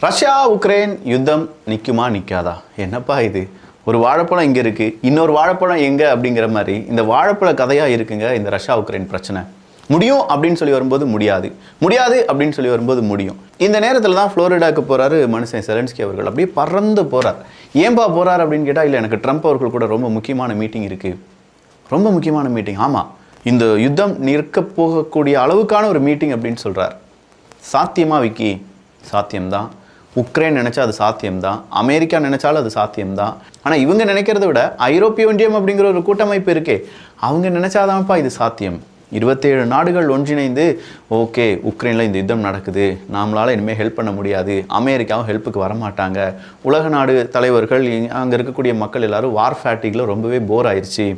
Russia Ukraine யுத்தம் நிற்குமா நிற்காதா? என்னப்பா இது, ஒரு வாழைப்பழம் இங்கே இருக்குது, இன்னொரு வாழைப்பழம் எங்கே அப்படிங்கிற மாதிரி இந்த வாழைப்பழ கதையாக இருக்குங்க இந்த ரஷ்யா உக்ரைன் பிரச்சனை. முடியும் அப்படின்னு சொல்லி வரும்போது முடியாது, முடியாது அப்படின்னு சொல்லி வரும்போது முடியும். இந்த நேரத்தில் தான் ஃப்ளோரிடாவுக்கு போகிறாரு மனுஷன் செலன்ஸ்கி அவர்கள். அப்படியே பறந்து போகிறார். ஏன்பா போகிறார் அப்படின்னு கேட்டால், இல்லை எனக்கு ட்ரம்ப் அவர்கள் கூட ரொம்ப முக்கியமான மீட்டிங் இருக்குது. ரொம்ப முக்கியமான மீட்டிங், ஆமாம், இந்த யுத்தம் நிற்க போகக்கூடிய அளவுக்கான ஒரு மீட்டிங் அப்படின்னு சொல்கிறார். சாத்தியமாக விக்கி? சாத்தியம்தான். உக்ரைன் நினச்சா அது சாத்தியம்தான், அமெரிக்கா நினச்சாலும் அது சாத்தியம்தான். ஆனால் இவங்க நினைக்கிறத விட ஐரோப்பிய ஒன்றியம் அப்படிங்கிற ஒரு கூட்டமைப்பு இருக்கே, அவங்க நினச்சாதான்ப்பா இது சாத்தியம். 27 நாடுகள் ஒன்றிணைந்து ஓகே உக்ரைனில் இந்த யுத்தம் நடக்குது, நம்மளால் இனிமேல் ஹெல்ப் பண்ண முடியாது, அமெரிக்காவும் ஹெல்ப்புக்கு வரமாட்டாங்க, உலக நாடு தலைவர்கள் அங்கே இருக்கக்கூடிய மக்கள் எல்லாரும் வார் ஃபேட்டிக்கில் ரொம்பவே போர் ஆயிடுச்சு,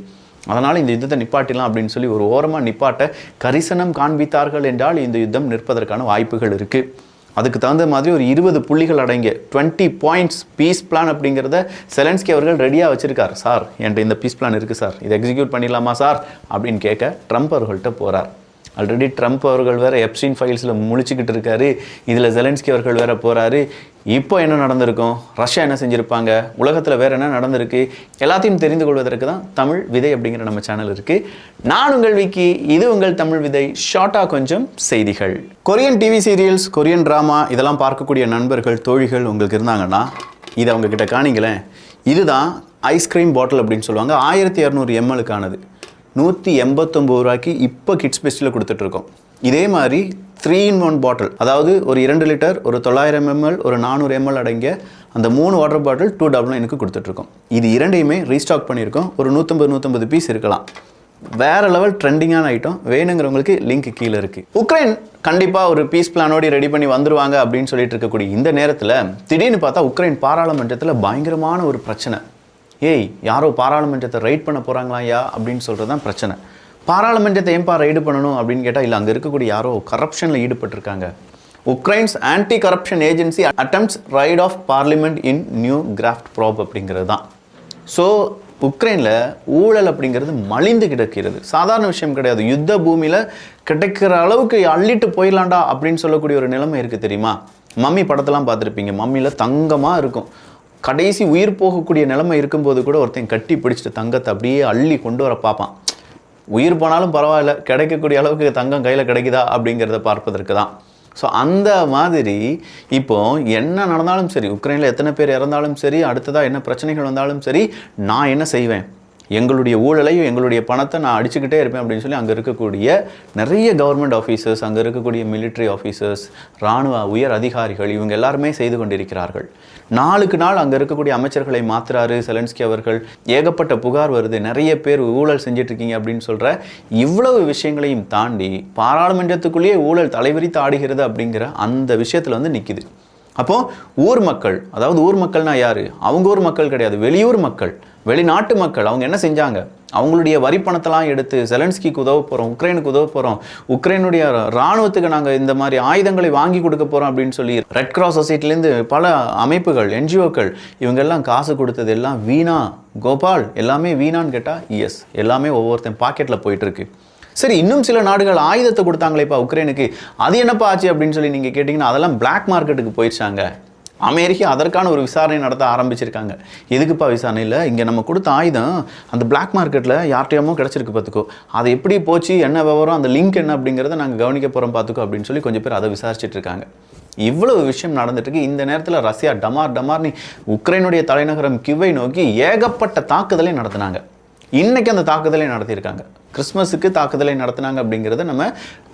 அதனால் இந்த யுத்தத்தை நிப்பாட்டிடலாம் அப்படின்னு சொல்லி ஒரு ஓரமாக நிப்பாட்ட கரிசனம் காண்பித்தார்கள் என்றால் இந்த யுத்தம் நிற்பதற்கான வாய்ப்புகள் இருக்குது. அதுக்கு தகுந்த மாதிரி ஒரு 20 புள்ளிகள் அடங்கிய 20 பாயிண்ட்ஸ் பீஸ் பிளான் அப்படிங்கிறத செலன்ஸ்கி அவர்கள் ரெடியாக வச்சுருக்கார். சார் என்கிட்ட இந்த பீஸ் பிளான் இருக்குது சார், இதை எக்ஸிக்யூட் பண்ணிடலாமா சார் அப்படின்னு கேட்க ட்ரம்ப் அவர்கள்ட்ட போகிறார். ஆல்ரெடி ட்ரம்ப் அவர்கள் வேறு எப்ஸ்டீன் ஃபைல்ஸில் முழிச்சிக்கிட்டு இருக்காரு, இதில் செலன்ஸ்கி அவர்கள் வேறு போகிறாரு. இப்போ என்ன நடந்திருக்கும், ரஷ்யா என்ன செஞ்சுருப்பாங்க, உலகத்தில் வேறு என்ன நடந்திருக்கு, எல்லாத்தையும் தெரிந்து கொள்வதற்கு தான் தமிழ் விதை அப்படிங்கிற நம்ம சேனல் இருக்குது. நான் உங்கள் விக்கி, இது உங்கள் தமிழ் விதை. ஷார்ட்டாக கொஞ்சம் செய்திகள். Korean TV serials, Korean drama இதெல்லாம் பார்க்கக்கூடிய நண்பர்கள் தோழிகள் உங்களுக்கு இருந்தாங்கன்னா இதை அவங்கக்கிட்ட காணிங்களேன். இதுதான் ஐஸ்கிரீம் பாட்டில் அப்படின்னு சொல்லுவாங்க. 1200 ml 189 ரூபாய்க்கு இப்போ கிட்ஸ் பெஸ்ட்டில் கொடுத்துட்ருக்கோம். இதே மாதிரி 3-in-1 பாட்டில், அதாவது ஒரு 2 லிட்டர், ஒரு 900 ml, ஒரு 400 ml அடங்கிய அந்த 3 வாட்டர் பாட்டில் 299 கொடுத்துட்ருக்கோம். இது இரண்டையுமே ரீஸ்டாக் பண்ணியிருக்கோம். ஒரு 150 பீஸ் இருக்கலாம். வேறு லெவல் ட்ரெண்டிங்கான ஐட்டம். வேணுங்கிறவங்களுக்கு லிங்க் கீழே இருக்குது. உக்ரைன் கண்டிப்பாக ஒரு பீஸ் பிளானோடு ரெடி பண்ணி வந்துடுவாங்க அப்படின்னு சொல்லிட்டு இருக்கக்கூடிய இந்த நேரத்தில் திடீர்னு பார்த்தா உக்ரைன் பாராளுமன்றத்தில் பயங்கரமான ஒரு பிரச்சனை. ஏய், யாரோ பாராளுமன்றத்தை ரைட் பண்ண போகிறாங்களாயா அப்படின்னு சொல்கிறது தான் பிரச்சனை. பாராளுமன்றத்தை ஏன்பா ரைடு பண்ணணும் அப்படின்னு கேட்டால், இல்லை அங்கே இருக்கக்கூடிய யாரோ கரப்ஷனில் ஈடுபட்டிருக்காங்க. Ukraine's anti corruption agency attempts raid of parliament in new graft probe அப்படிங்கிறது தான். ஸோ உக்ரைனில் ஊழல் அப்படிங்கிறது மலிந்து கிடக்கிறது. சாதாரண விஷயம் கிடையாது. யுத்த பூமியில் கிடைக்கிற அளவுக்கு அள்ளிட்டு போயிடலாண்டா அப்படின்னு சொல்லக்கூடிய ஒரு நிலைமை இருக்குது தெரியுமா? மம்மி படத்தெல்லாம் பார்த்துருப்பீங்க. மம்மியில் தங்கமாக இருக்கும். கடைசி உயிர் போகக்கூடிய நிலைமை இருக்கும்போது கூட ஒருத்தன் கட்டி பிடிச்சிட்டு தங்கத்தை அப்படியே அள்ளி கொண்டு வர பார்ப்பான். உயிர் போனாலும் பரவாயில்ல, கிடைக்கக்கூடிய அளவுக்கு தங்கம் கையில் கிடைக்குதா அப்படிங்கிறத பார்ப்பதற்கு தான். ஸோ அந்த மாதிரி இப்போ என்ன நடந்தாலும் சரி, உக்ரைனில் எத்தனை பேர் இறந்தாலும் சரி, அடுத்ததாக என்ன பிரச்சனைகள் வந்தாலும் சரி, நான் என்ன செய்வேன், எங்களுடைய ஊழலையும் எங்களுடைய பணத்தை நான் அடிச்சுக்கிட்டே இருப்பேன் அப்படின்னு சொல்லி அங்கே இருக்கக்கூடிய நிறைய கவர்மெண்ட் ஆஃபீஸர்ஸ், அங்கே இருக்கக்கூடிய மிலிட்ரி ஆஃபீஸர்ஸ், இராணுவ உயர் அதிகாரிகள் இவங்க எல்லாருமே செய்து கொண்டிருக்கிறார்கள். நாளுக்கு நாள் அங்கே இருக்கக்கூடிய அமைச்சர்களை மாற்றுறாரு செலன்ஸ்கி அவர்கள். ஏகப்பட்ட புகார் வருது, நிறைய பேர் ஊழல் செஞ்சிட்ருக்கீங்க அப்படின்னு சொல்கிற இவ்வளவு விஷயங்களையும் தாண்டி பாராளுமன்றத்துக்குள்ளேயே ஊழல் தலைவிரித்து ஆடுகிறது அப்படிங்கிற அந்த விஷயத்தில் வந்து நிற்கிது. அப்போது ஊர் மக்கள், அதாவது ஊர் மக்கள்னா யார், அவங்க ஊர் மக்கள் கிடையாது, வெளியூர் மக்கள், வெளிநாட்டு மக்கள், அவங்க என்ன செஞ்சாங்க, அவங்களுடைய வரி பணத்தெல்லாம் எடுத்து செலன்ஸ்கிக்கு உதவ போகிறோம், உக்ரைனுக்கு உதவ போகிறோம், உக்ரைனுடைய இராணுவத்துக்கு நாங்கள் இந்த மாதிரி ஆயுதங்களை வாங்கி கொடுக்க போகிறோம் அப்படின்னு சொல்லி ரெட் கிராஸ் சொசைட்டிலேருந்து பல அமைப்புகள், என்ஜிஓக்கள் இவங்கெல்லாம் காசு கொடுத்தது எல்லாம் வீணா கோபால், எல்லாமே வீணான்னு கேட்டால் எஸ், எல்லாமே ஒவ்வொருத்தன் பாக்கெட்டில் போயிட்டுருக்கு. சரி, இன்னும் சில நாடுகள் ஆயுதத்தை கொடுத்தாங்களேப்பா உக்ரைனுக்கு, அது என்னப்பா ஆச்சு அப்படின்னு சொல்லி நீங்கள் கேட்டிங்கன்னா அதெல்லாம் பிளாக் மார்க்கெட்டுக்கு போயிடுச்சாங்க. அமெரிக்கா அதற்கான ஒரு விசாரணை நடத்த ஆரம்பிச்சிருக்காங்க. எதுக்குப்பா விசாரணை இல்லை, இங்கே நம்ம கொடுத்த ஆயுதம் அந்த பிளாக் மார்க்கெட்டில் யார்கிட்டையுமோ கிடச்சிருக்கு பார்த்துக்கோ, அது எப்படி போச்சு, என்ன விவரம், அந்த லிங்க் என்ன அப்படிங்கிறத நாங்கள் கவனிக்க போகிறோம் பார்த்துக்கோ அப்படின்னு சொல்லி கொஞ்சம் பேர் அதை விசாரிச்சுட்டு இருக்காங்க. இவ்வளவு விஷயம் நடந்துட்டுருக்கு. இந்த நேரத்தில் ரஷ்யா டமார்னி உக்ரைனுடைய தலைநகரம் கிவை நோக்கி ஏகப்பட்ட தாக்குதலை நடத்தினாங்க. இன்றைக்கி அந்த தாக்குதலை நடத்தியிருக்காங்க. கிறிஸ்மஸுக்கு தாக்குதலை நடத்தினாங்க அப்படிங்கிறத நம்ம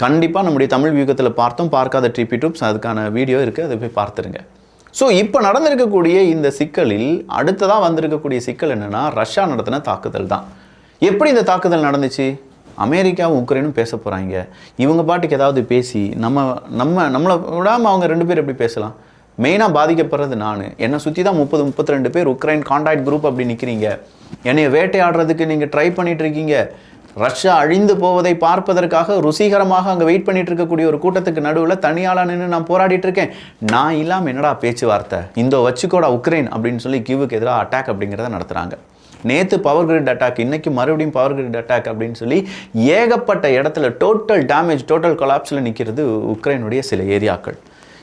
கண்டிப்பாக நம்முடைய தமிழ் வியூகத்தில் பார்த்தோம். பார்க்காத டிபி டூப்ஸ் அதுக்கான வீடியோ இருக்குது, அதை போய் பார்த்துருங்க. ஸோ இப்போ நடந்திருக்கக்கூடிய இந்த சிக்கலில் அடுத்ததாக வந்திருக்கக்கூடிய சிக்கல் என்னென்னா, ரஷ்யா நடத்தின தாக்குதல் தான். எப்படி இந்த தாக்குதல் நடந்துச்சு? அமெரிக்காவும் உக்ரைனும் பேச போகிறாங்க. இவங்க பாட்டுக்கு ஏதாவது பேசி நம்மளை விடாமல் அவங்க 2 பேர் எப்படி பேசலாம்? மெயினாக பாதிக்கப்படுறது நான். என்னை சுற்றி தான் 30-32 பேர் உக்ரைன் கான்டாக்ட் குரூப் அப்படி நிற்கிறீங்க. என்னை வேட்டையாடுறதுக்கு நீங்கள் ட்ரை பண்ணிகிட்ருக்கீங்க. ரஷ்யா அழிந்து போவதை பார்ப்பதற்காக ருசிகரமாக அங்கே வெயிட் பண்ணிட்டு இருக்கக்கூடிய ஒரு கூட்டத்துக்கு நடுவில் தனியாளாக நின்று நான் போராடிட்டு இருக்கேன். நான் இல்லாமல் என்னடா பேச்சுவார்த்தை, இந்த வச்சுக்கோடா உக்ரைன் அப்படின்னு சொல்லி கிவுக்கு எதிராக அட்டாக் அப்படிங்கிறத நடத்துகிறாங்க. நேற்று பவர் கிரிட் அட்டாக், இன்றைக்கி மறுபடியும் பவர் கிரிட் அட்டாக் அப்படின்னு சொல்லி ஏகப்பட்ட இடத்துல டோட்டல் டேமேஜ், டோட்டல் கொலாப்ஸில் நிற்கிறது உக்ரைனுடைய சில ஏரியாக்கள்.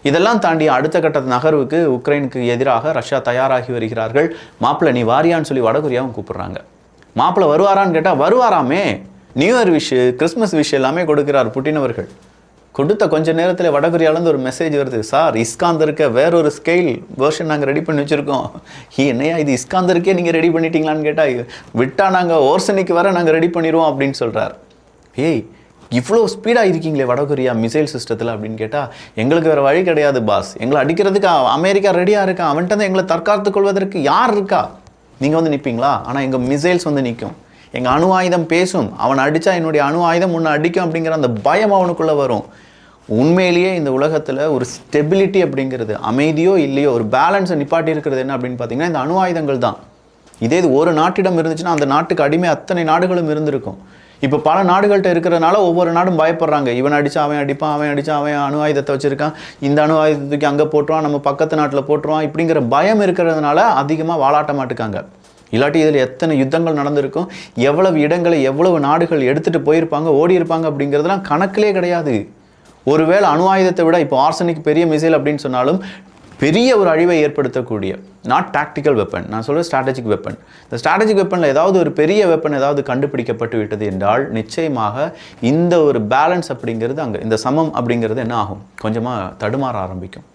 இதெல்லாம் தாண்டி அடுத்த கட்ட நகர்வுக்கு உக்ரைனுக்கு எதிராக ரஷ்யா தயாராகி வருகிறார்கள். மாப்பிள்ளை நீ வாரியான்னு சொல்லி வடகொரியாவும் கூப்பிடுறாங்க. மாப்பிள்ளை வருவாரான்னு கேட்டால் வருவாராமே. New year wish, Christmas wish எல்லாமே கொடுக்கிறார் புட்டின் அவர்கள். கொடுத்த கொஞ்ச நேரத்தில் வடகொரியாவிலேருந்து ஒரு மெசேஜ் வருது, சார் இஸ்காந்தருக்கு வேறொரு ஸ்கேல் வேர்ஷன் நாங்கள் ரெடி பண்ணி வச்சுருக்கோம். என்னையா இது இஸ்காந்தருக்கே நீங்கள் ரெடி பண்ணிட்டீங்களான்னு கேட்டால், விட்டால் நாங்கள் ஓர்சனிக்கு வர நாங்கள் ரெடி பண்ணிடுவோம் அப்படின்னு சொல்கிறார். ஏய் இவ்வளோ ஸ்பீடாக இருக்கீங்களே வடகொரியா மிசைல் சிஸ்டத்தில் அப்படின்னு கேட்டால், எங்களுக்கு வேறு வழி கிடையாது பாஸ், எங்களை அடிக்கிறதுக்கு அமெரிக்கா ரெடியாக இருக்கா, அவன்கிட்ட தான் எங்களை தற்காத்துக் கொள்வதற்கு யார் இருக்கா, நீங்கள் வந்து நிற்பீங்களா? ஆனால் எங்கள் மிசைல்ஸ் வந்து நிற்கும், எங்கள் அணு ஆயுதம் பேசும், அவனை அடித்தா என்னுடைய அணு ஆயுதம் உன்னை அடிக்கும் அப்படிங்கிற அந்த பயம் அவனுக்குள்ளே வரும். உண்மையிலேயே இந்த உலகத்தில் ஒரு ஸ்டெபிலிட்டி அப்படிங்கிறது, அமைதியோ இல்லையோ ஒரு பேலன்ஸை நிப்பாட்டி இருக்கிறது என்ன அப்படின்னு பார்த்தீங்கன்னா இந்த அணு ஆயுதங்கள் தான். இதே இது ஒரு நாட்டிடம் இருந்துச்சுன்னா அந்த நாட்டுக்கு அடிமை அத்தனை நாடுகளும் இருந்திருக்கும். இப்போ பல நாடுகள்கிட்ட இருக்கிறதுனால ஒவ்வொரு நாடும் பயப்படுறாங்க. இவன் அடித்தா அவன் அடிப்பான், அவன் அடித்தா அவன் அணு ஆயுதத்தை வச்சுருக்கான், இந்த அணு ஆயுதத்துக்கு அங்கே போட்டுருவான், நம்ம பக்கத்து நாட்டில் போட்டுருவான், இப்படிங்கிற பயம் இருக்கிறதுனால அதிகமாக வாலாட்ட மாட்டுக்காங்க. இல்லாட்டி இதில் எத்தனை யுத்தங்கள் நடந்திருக்கும், எவ்வளவு இடங்களை எவ்வளவு நாடுகள் எடுத்துகிட்டு போயிருப்பாங்க, ஓடி இருப்பாங்க அப்படிங்கிறதுலாம் கணக்கிலே கிடையாது. ஒருவேளை அணு ஆயுதத்தை விட இப்போ ஆர்சனிக் பெரிய மிசைல் அப்படின்னு சொன்னாலும் பெரிய ஒரு அழிவை ஏற்படுத்தக்கூடிய, நாட் டாக்டிக்கல் வெப்பன், நான் சொல்கிறேன் ஸ்ட்ராட்டஜிக் வெப்பன். இந்த ஸ்ட்ராட்டஜிக் வெப்பனில் ஏதாவது ஒரு பெரிய வெப்பன் ஏதாவது கண்டுபிடிக்கப்பட்டு விட்டது என்றால் நிச்சயமாக இந்த ஒரு பேலன்ஸ் அப்படிங்கிறது அங்கே இந்த சமம் அப்படிங்கிறது என்ன ஆகும், கொஞ்சமாக தடுமாற ஆரம்பிக்கும்.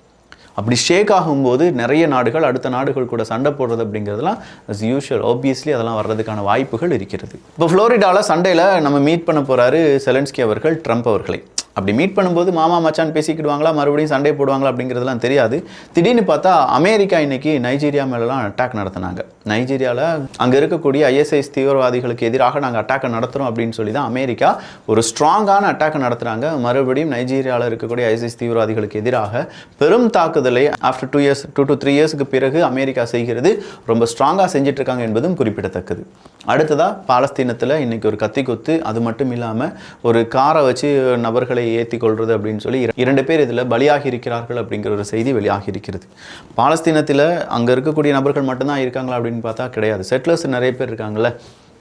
அப்படி ஷேக் ஆகும்போது நிறைய நாடுகள் அடுத்த நாடுகள் கூட சண்டை போடுறது அப்படிங்கிறதுலாம் அஸ் யூஷுவல் ஆப்வியஸ்லி அதெல்லாம் வர்றதுக்கான வாய்ப்புகள் இருக்கிறது. இப்போ ஃப்ளோரிடாவில் சண்டேல நம்ம மீட் பண்ண போகிறாரு செலன்ஸ்கி அவர்கள் ட்ரம்ப் அவர்களை. அப்படி மீட் பண்ணும்போது மாமா மச்சான் பேசிக்கிடுவாங்களா, மறுபடியும் சண்டை போடுவாங்களா அப்படிங்கிறதுலாம் தெரியாது. திடீர்னு பார்த்தா அமெரிக்கா இன்னைக்கு நைஜீரியா மேலெலாம் அட்டாக் நடத்தினாங்க. நைஜீரியாவில் அங்கே இருக்கக்கூடிய ஐஎஸ்ஐஎஸ் தீவிரவாதிகளுக்கு எதிராக நாங்கள் அட்டாக்கை நடத்துகிறோம் அப்படின்னு சொல்லி தான் அமெரிக்கா ஒரு ஸ்ட்ராங்கான அட்டாக்கை நடத்துகிறாங்க. மறுபடியும் நைஜீரியாவில் இருக்கக்கூடிய ஐஎஸ்ஐஎஸ் தீவிரவாதிகளுக்கு எதிராக பெரும் தாக்குதலை ஆஃப்டர் 2 to 3 இயர்ஸுக்கு பிறகு அமெரிக்கா செய்கிறது. ரொம்ப ஸ்ட்ராங்காக செஞ்சுட்டு இருக்காங்க என்பதும் குறிப்பிடத்தக்கது. அடுத்ததாக பாலஸ்தீனத்தில் இன்றைக்கி ஒரு கத்தி கொத்து, அது மட்டும் இல்லாமல் ஒரு காரை வச்சு நபர்களை ஏற்றி கொள்வது அப்படின்னு சொல்லி 2 பேர் இதில் பலியாகி இருக்கிறார்கள் அப்படிங்கிற ஒரு செய்தி வெளியாகி இருக்கிறது. பாலஸ்தீனத்தில் அங்கே இருக்கக்கூடிய நபர்கள் மட்டும்தான் இருக்காங்களா அப்படின்னு பார்த்தா கிடையாது. செட்டிலர்ஸ் நிறைய பேர் இருக்காங்கல்ல,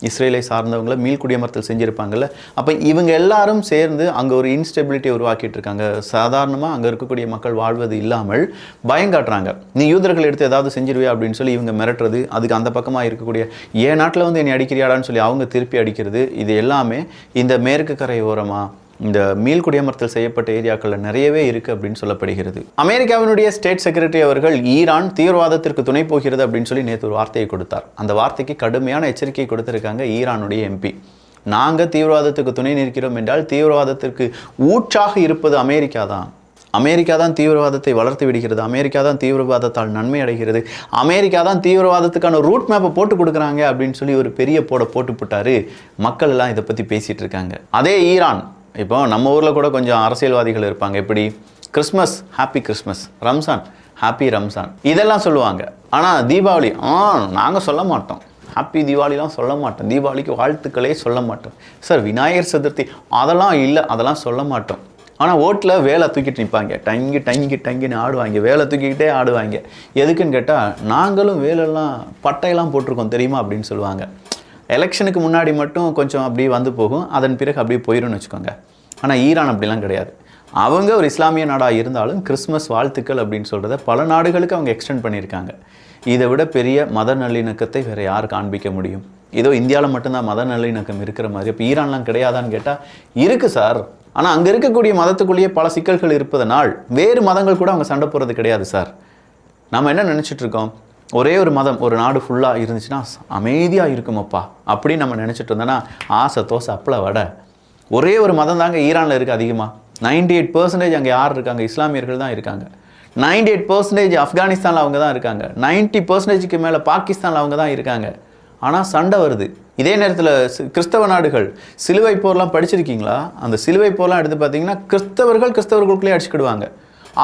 இஸ்ரேலை சார்ந்தவங்கள மீள்குடியமர்த்தல் செஞ்சுருப்பாங்கல்ல. அப்போ இவங்க எல்லாரும் சேர்ந்து அங்கே ஒரு இன்ஸ்டெபிலிட்டியை உருவாக்கிட்டு இருக்காங்க. சாதாரணமாக அங்கே இருக்கக்கூடிய மக்கள் வாழ்வது இல்லாமல் பயங்காட்டுறாங்க. நீ யூதர்கள் எடுத்து ஏதாவது செஞ்சிருவியா அப்படின்னு சொல்லி இவங்க மிரட்டுறது, அதுக்கு அந்த பக்கமாக இருக்கக்கூடிய என் நாட்டில் வந்து என்னை அடிக்கிறியாடான்னு சொல்லி அவங்க திருப்பி அடிக்கிறது, இது எல்லாமே இந்த மேற்கு கரை ஓரமாக இந்த மீள்குடியமர்த்தல் செய்யப்பட்ட ஏரியாக்களில் நிறையவே இருக்குது அப்படின்னு சொல்லப்படுகிறது. அமெரிக்காவினுடைய ஸ்டேட் செக்ரட்டரி அவர்கள் ஈரான் தீவிரவாதத்திற்கு துணை போகிறது அப்படின்னு சொல்லி நேற்று ஒரு வார்த்தையை கொடுத்தார். அந்த வார்த்தைக்கு கடுமையான எச்சரிக்கையை கொடுத்திருக்காங்க ஈரானுடைய எம்பி. நாங்கள் தீவிரவாதத்துக்கு துணை நிற்கிறோம் என்றால் தீவிரவாதத்திற்கு ஊற்றாக இருப்பது அமெரிக்கா தான். அமெரிக்கா தான் தீவிரவாதத்தை வளர்த்து விடுகிறது, அமெரிக்கா தான் தீவிரவாதத்தால் நன்மை அடைகிறது, அமெரிக்கா தான் தீவிரவாதத்துக்கான ரூட் மேப்பை போட்டு கொடுக்குறாங்க அப்படின்னு சொல்லி ஒரு பெரிய போட்டாரு. மக்கள் எல்லாம் இதை பற்றி பேசிகிட்டு இருக்காங்க. அதே ஈரான் இப்போ நம்ம ஊரில் கூட கொஞ்சம் அரசியல்வாதிகள் இருப்பாங்க. எப்படி Christmas happy Christmas, Ramzan happy Ramzan இதெல்லாம் சொல்லுவாங்க. ஆனால் தீபாவளி நாங்கள் சொல்ல மாட்டோம், ஹாப்பி தீபாவளிலாம் சொல்ல மாட்டோம், தீபாவளிக்கு வாழ்த்துக்களே சொல்ல மாட்டோம். சார் விநாயகர் சதுர்த்தி அதெல்லாம் இல்லை, அதெல்லாம் சொல்ல மாட்டோம். ஆனால் ஓட்டில் வேலை தூக்கிட்டு நிற்பாங்க, டங்கின்னு ஆடுவாங்க, வேலை தூக்கிக்கிட்டே ஆடுவாங்க. எதுக்குன்னு கேட்டால் நாங்களும் வேலைலாம் பட்டையெல்லாம் போட்டிருக்கோம் தெரியுமா அப்படின்னு சொல்லுவாங்க. எலெக்ஷனுக்கு முன்னாடி மட்டும் கொஞ்சம் அப்படியே வந்து போகும், அதன் பிறகு அப்படியே போயிடும்னு வச்சுக்கோங்க. ஆனால் ஈரான் அப்படிலாம் கிடையாது. அவங்க ஒரு இஸ்லாமிய நாடாக இருந்தாலும் கிறிஸ்மஸ் வாழ்த்துக்கள் அப்படின்னு சொல்கிறத பல நாடுகளுக்கு அவங்க எக்ஸ்டெண்ட் பண்ணியிருக்காங்க. இதை விட பெரிய மத நல்லிணக்கத்தை வேறு யார் காண்பிக்க முடியும்? ஏதோ இந்தியாவில் மட்டும்தான் மத நல்லிணக்கம் இருக்கிற மாதிரி, இப்போ ஈரான்லாம் கிடையாதான்னு கேட்டால் இருக்குது சார். ஆனால் அங்கே இருக்கக்கூடிய மதத்துக்குள்ளேயே பல சிக்கல்கள் இருப்பதனால் வேறு மதங்கள் கூட அவங்க சண்டை போடுறது கிடையாது சார். நம்ம என்ன நினச்சிட்ருக்கோம், ஒரே ஒரு மதம் ஒரு நாடு ஃபுல்லாக இருந்துச்சுன்னா அமைதியாக இருக்குமப்பா அப்படின்னு நம்ம நினச்சிட்டு இருந்தோன்னா ஆசை தோசை அப்பளை வடை. ஒரே ஒரு மதம் தாங்க ஈரானில் இருக்குது அதிகமாக. 98% அங்கே யார் இருக்காங்க, இஸ்லாமியர்கள் தான் இருக்காங்க. 98% ஆப்கானிஸ்தானில் அவங்க தான் இருக்காங்க. 90%க்கு மேலே பாகிஸ்தானில் அவங்க தான் இருக்காங்க. ஆனால் சண்டை வருது. இதே நேரத்தில் கிறிஸ்தவ நாடுகள் சிலுவை போர்லாம் படிச்சிருக்கீங்களா? அந்த சிலுவை போர்லாம் எடுத்து பார்த்தீங்கன்னா கிறிஸ்தவர்களுக்குள்ளே அடிச்சுக்கிடுவாங்க.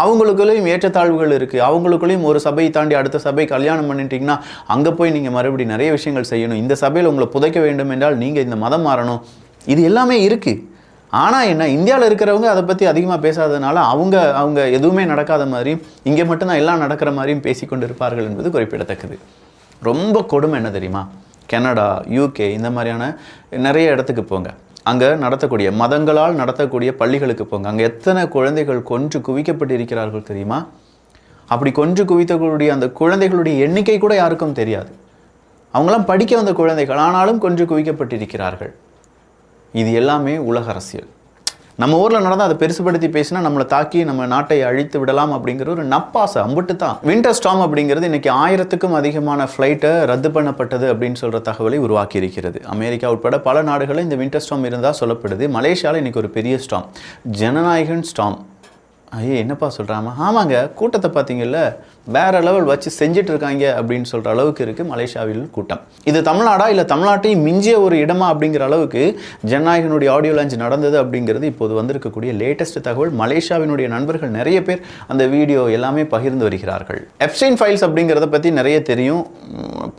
அவங்களுக்குள்ளேயும் ஏற்றத்தாழ்வுகள் இருக்குது. அவங்களுக்குள்ளேயும் ஒரு சபையை தாண்டி அடுத்த சபை கல்யாணம் பண்ணிட்டீங்கன்னா அங்கே போய் நீங்கள் மறுபடியும் நிறைய விஷயங்கள் செய்யணும். இந்த சபையில் உங்களை புதைக்க வேண்டும் என்றால் நீங்கள் இந்த மதம் மாறணும். இது எல்லாமே இருக்குது. ஆனால் என்ன, இந்தியாவில் இருக்கிறவங்க அதை பற்றி அதிகமாக பேசாததுனால அவங்க எதுவுமே நடக்காத மாதிரியும் இங்கே மட்டும்தான் எல்லாம் நடக்கிற மாதிரியும் பேசிக்கொண்டு இருப்பார்கள் என்பது குறிப்பிடத்தக்கது. ரொம்ப கொடுமை என்ன தெரியுமா, கனடா, யூகே இந்த மாதிரியான நிறைய இடத்துக்கு போங்க. அங்கே நடத்தக்கூடிய மதங்களால் நடத்தக்கூடிய பள்ளிகளுக்கு போங்க. அங்கே எத்தனை குழந்தைகள் கொன்று குவிக்கப்பட்டிருக்கிறார்கள் தெரியுமா? அப்படி கொன்று குவித்தக்கூடிய அந்த குழந்தைகளுடைய எண்ணிக்கை கூட யாருக்கும் தெரியாது. அவங்களாம் படிக்க வந்த குழந்தைகள், ஆனாலும் கொன்று குவிக்கப்பட்டிருக்கிறார்கள். இது எல்லாமே உலக அரசியல். நம்ம ஊரில் நடந்தால் அதை பெருசுபடுத்தி பேசினா நம்மளை தாக்கி நம்ம நாட்டை அழித்து விடலாம் அப்படிங்கிற ஒரு நப்பாசை அம்புட்டு தான். வின்டர் ஸ்டார்ம் அப்படிங்கிறது இன்றைக்கி 1000க்கும் அதிகமான ஃப்ளைட்டை ரத்து பண்ணப்பட்டது அப்படின்னு சொல்கிற தகவலை உருவாக்கி இருக்கிறது. அமெரிக்கா உட்பட பல நாடுகளில் இந்த வின்டர் ஸ்டார்ம் இருந்தால் சொல்லப்படுது. மலேசியாவில் இன்றைக்கி ஒரு பெரிய ஸ்டார்ம், ஜனநாயகன் ஸ்டார்ம். ஐயே என்னப்பா சொல்கிறாமா? ஆமாங்க, கூட்டத்தை பார்த்தீங்கல்ல, வேறு லெவல் வச்சு செஞ்சுட்டு இருக்காங்க அப்படின்னு சொல்கிற அளவுக்கு இருக்குது மலேசியாவில் கூட்டம். இது தமிழ்நாடா இல்லை தமிழ்நாட்டையும் மிஞ்சிய ஒரு இடமா அப்படிங்கிற அளவுக்கு ஜனநாயகனுடைய ஆடியோ லான்ச் நடந்தது அப்படிங்கிறது இப்போது வந்திருக்கக்கூடிய லேட்டஸ்ட் தகவல். மலேசியாவினுடைய நண்பர்கள் நிறைய பேர் அந்த வீடியோ எல்லாமே பகிர்ந்து வருகிறார்கள். எப்ஸ்டைன் ஃபைல்ஸ் அப்படிங்கிறத பற்றி நிறைய தெரியும்.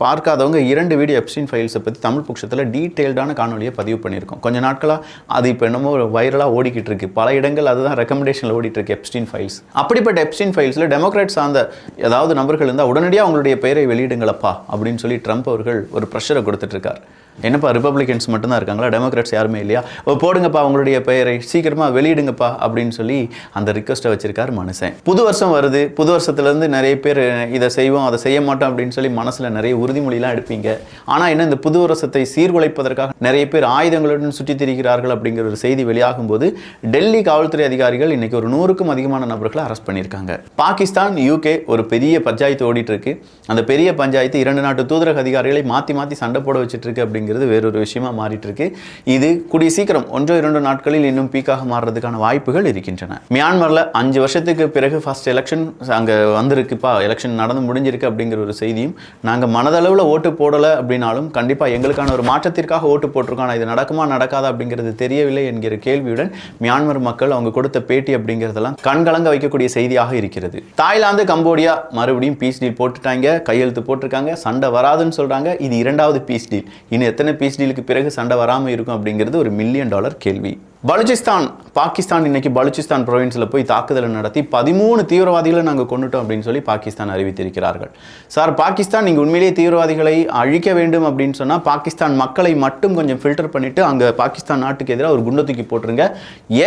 பார்க்காதவங்க 2 வீடியோ எப்ஸ்டைன் ஃபைல்ஸை பற்றி தமிழ் பட்சத்தில் டீட்டெயில்டான காணொலியை பதிவு பண்ணியிருக்கோம். கொஞ்ச நாட்களாக அது இப்போ என்னமோ வைரலாக ஓடிக்கிட்டு இருக்கு. பல இடங்கள் அதுதான் ரெக்கமெண்டேஷனில் ஓடிட்டு இருக்கு, எப்ஸ்டைன் ஃபைல்ஸ். அப்படிப்பட்ட எப்ஸ்டைன் ஃபைல்ஸில் டெமோக்ராட் சார்ந்த ஏதாவது நபர்கள் இருந்தால் உடனடியாக அவங்களுடைய பெயரை வெளியிடுங்களப்பா அப்படின்னு சொல்லி ட்ரம்ப் அவர்கள் ஒரு ப்ரெஷரை கொடுத்துட்டு இருக்கார். என்னப்பா ரிப்பப்ளிகன்ஸ் மட்டும்தான் இருக்காங்களா, டெமோக்ராட்ஸ் யாருமே இல்லையா? போடுங்கப்பா உங்களுடைய பெயரை, சீக்கிரமாக வெளியிடுங்கப்பா அப்படின்னு சொல்லி அந்த ரிக்வஸ்ட்டை வச்சிருக்கார் மனுஷன். புது வருஷம் வருது, புது வருஷத்துலேருந்து நிறைய பேர் இதை செய்வோம் அதை செய்ய மாட்டோம் அப்படின்னு சொல்லி மனசில் நிறைய உறுதிமொழிலாம் எடுப்பீங்க. ஆனால் என்ன, இந்த புது வருஷத்தை சீர்குலைப்பதற்காக நிறைய பேர் ஆயுதங்களுடன் சுற்றி திரிகிறார்கள் அப்படிங்கிற ஒரு செய்தி வெளியாகும் போது டெல்லி காவல்துறை அதிகாரிகள் இன்னைக்கு ஒரு 100க்கும் அதிகமான நபர்களை அரெஸ்ட் பண்ணியிருக்காங்க. பாகிஸ்தான், UK ஒரு பெரிய பஞ்சாயத்து ஓடிட்டு இருக்கு. அந்த பெரிய பஞ்சாயத்து 2 நாட்டு தூதரக அதிகாரிகளை மாற்றி சண்டை போட வச்சுட்டு இருக்கு அப்படிங்கிறது வேறொரு விஷயமா மாறிட்டு இருக்கு. இது கூடிய சீக்கிரம் 1-2 நாட்களில் இன்னும் பீக்காக மாறுறதுக்கான வாய்ப்புகள் இருக்கின்றன. மியான்மரில் 5 வருஷத்துக்கு பிறகு ஃபர்ஸ்ட் எலெக்ஷன் அங்கே வந்திருக்குப்பா, எலெக்ஷன் நடந்து முடிஞ்சிருக்கு அப்படிங்கிற ஒரு செய்தியும், நாங்கள் மனதளவில் ஓட்டு போடலை அப்படின்னாலும் கண்டிப்பாக எங்களுக்கான ஒரு மாற்றத்திற்காக ஓட்டு போட்டிருக்கோம், இது நடக்குமா நடக்காதா அப்படிங்கிறது தெரியவில்லை என்கிற கேள்வியுடன் மியான்மர் மக்கள் அவங்க கொடுத்த பேட்டி அப்படிங்கிறதெல்லாம் கண்கலங்க வைக்கக்கூடிய செய்தியாக இருக்கிறது. தாய்லாந்து, கம்போடியா மறுபடியும் பீஸ் டீல் போட்டுட்டாங்க, கையெழுத்து போட்டிருக்காங்க, சண்டை வராதுன்னு சொல்கிறாங்க. இது 2வது பீஸ் டீல். இன்னும் எத்தனை பீஸ் டீலுக்கு பிறகு சண்டை வராமல் இருக்கும் அப்படிங்கிறது ஒரு $1 மில்லியன் கேள்வி. பலுச்சிஸ்தான், பாகிஸ்தான் இன்னைக்கு பலுச்சிஸ்தான் ப்ரொவின்ஸில் போய் தாக்குதலை நடத்தி 13 தீவிரவாதிகளை நாங்கள் கொண்டுட்டோம் அப்படின்னு சொல்லி பாகிஸ்தான் அறிவித்திருக்கிறார்கள். சார், பாகிஸ்தான் நீங்கள் உண்மையிலேயே தீவிரவாதிகளை அழிக்க வேண்டும் அப்படின்னு சொன்னால் பாகிஸ்தான் மக்களை மட்டும் கொஞ்சம் ஃபில்டர் பண்ணிவிட்டு அங்கே பாகிஸ்தான் நாட்டுக்கு எதிராக ஒரு குண்டை தூக்கி போட்டுருங்க.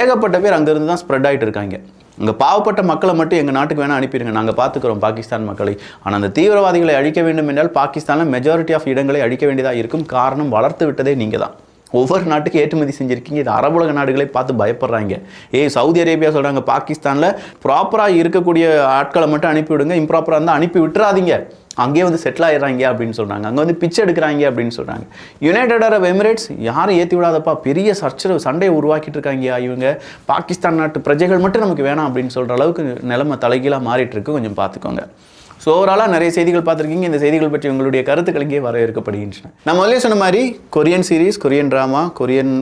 ஏகப்பட்ட பேர் அங்கேருந்து தான் ஸ்ப்ரெட் ஆகிட்டு இருக்காங்க. இங்கே பாவப்பட்ட மக்களை மட்டும் எங்கள் நாட்டுக்கு வேணால் அனுப்பிடுங்க, நாங்கள் பார்த்துக்கிறோம் பாகிஸ்தான் மக்களை. ஆனால் அந்த தீவிரவாதிகளை அழிக்க வேண்டும் என்றால் பாகிஸ்தானில் மெஜாரிட்டி ஆஃப் இடங்களை அழிக்க வேண்டியதாக இருக்கும். காரணம், வளர்த்து விட்டதே நீங்கள் தான். ஒவ்வொரு நாட்டுக்கு ஏற்றுமதி செஞ்சுருக்கீங்க. இது அரபுலக நாடுகளை பார்த்து பயப்படுறாங்க. சவுதி அரேபியா சொல்கிறாங்க பாகிஸ்தானில் ப்ராப்பராக இருக்கக்கூடிய ஆட்களை மட்டும் அனுப்பிவிடுங்க, இம்ப்ராப்பராக இருந்தால் அனுப்பி விட்டுறாதீங்க, அங்கேயே வந்து செட்டில் ஆயிடுறாங்க அப்படின்னு சொல்கிறாங்க. அங்கே வந்து பிச்சை எடுக்கிறாங்க அப்படின்னு சொல்கிறாங்க. யுனைடெட் அரப் எமிரேட்ஸ் யாரும் ஏற்றி விடாதப்பா, பெரிய சண்டையை உருவாக்கிட்டு இருக்காங்க இவங்க. பாகிஸ்தான் நாட்டு பிரஜைகள் மட்டும் நமக்கு வேணாம் அப்படின்னு சொல்கிற அளவுக்கு நிலைமை தலைகீழாக மாறிட்டு இருக்கு. கொஞ்சம் பார்த்துக்கோங்க. ஸோ ஓவராலாக நிறைய செய்திகள் பார்த்துருக்கீங்க. இந்த செய்திகள் பற்றி உங்களுடைய கருத்துக்கள் இங்கே வரவேற்கப்படுகின்றன. நான் முதலே சொன்ன மாதிரி Korean series, Korean drama, Korean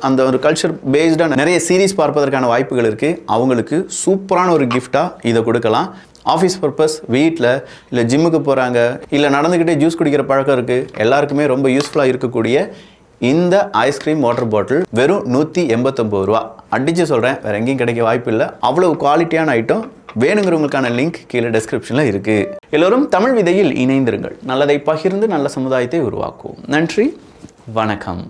அந்த ஒரு கல்ச்சர் பேஸ்டான நிறைய சீரீஸ் பார்ப்பதற்கான வாய்ப்புகள் இருக்குது. அவங்களுக்கு சூப்பரான ஒரு கிஃப்டாக இதை கொடுக்கலாம். ஆஃபீஸ் பர்பஸ், வீட்டில் இல்லை ஜிம்முக்கு போகிறாங்க, இல்லை நடந்துக்கிட்டே ஜூஸ் குடிக்கிற பழக்கம் இருக்குது, எல்லாருக்குமே ரொம்ப யூஸ்ஃபுல்லாக இருக்கக்கூடிய இந்த ஐஸ்கிரீம் வாட்டர் பாட்டில் வெறும் 189 ரூபா. அடித்து சொல்கிறேன், வேறு எங்கேயும் கிடைக்க வாய்ப்பு இல்லை. அவ்வளவு குவாலிட்டியான ஐட்டம். வேணுங்கிறவங்களுக்கான லிங்க் கீழே டெஸ்கிரிப்ஷனில் இருக்குது. எல்லோரும் தமிழ் விதையில் இணைந்திருங்கள். நல்லதை பகிர்ந்து நல்ல சமுதாயத்தை உருவாக்குவோம். நன்றி, வணக்கம்.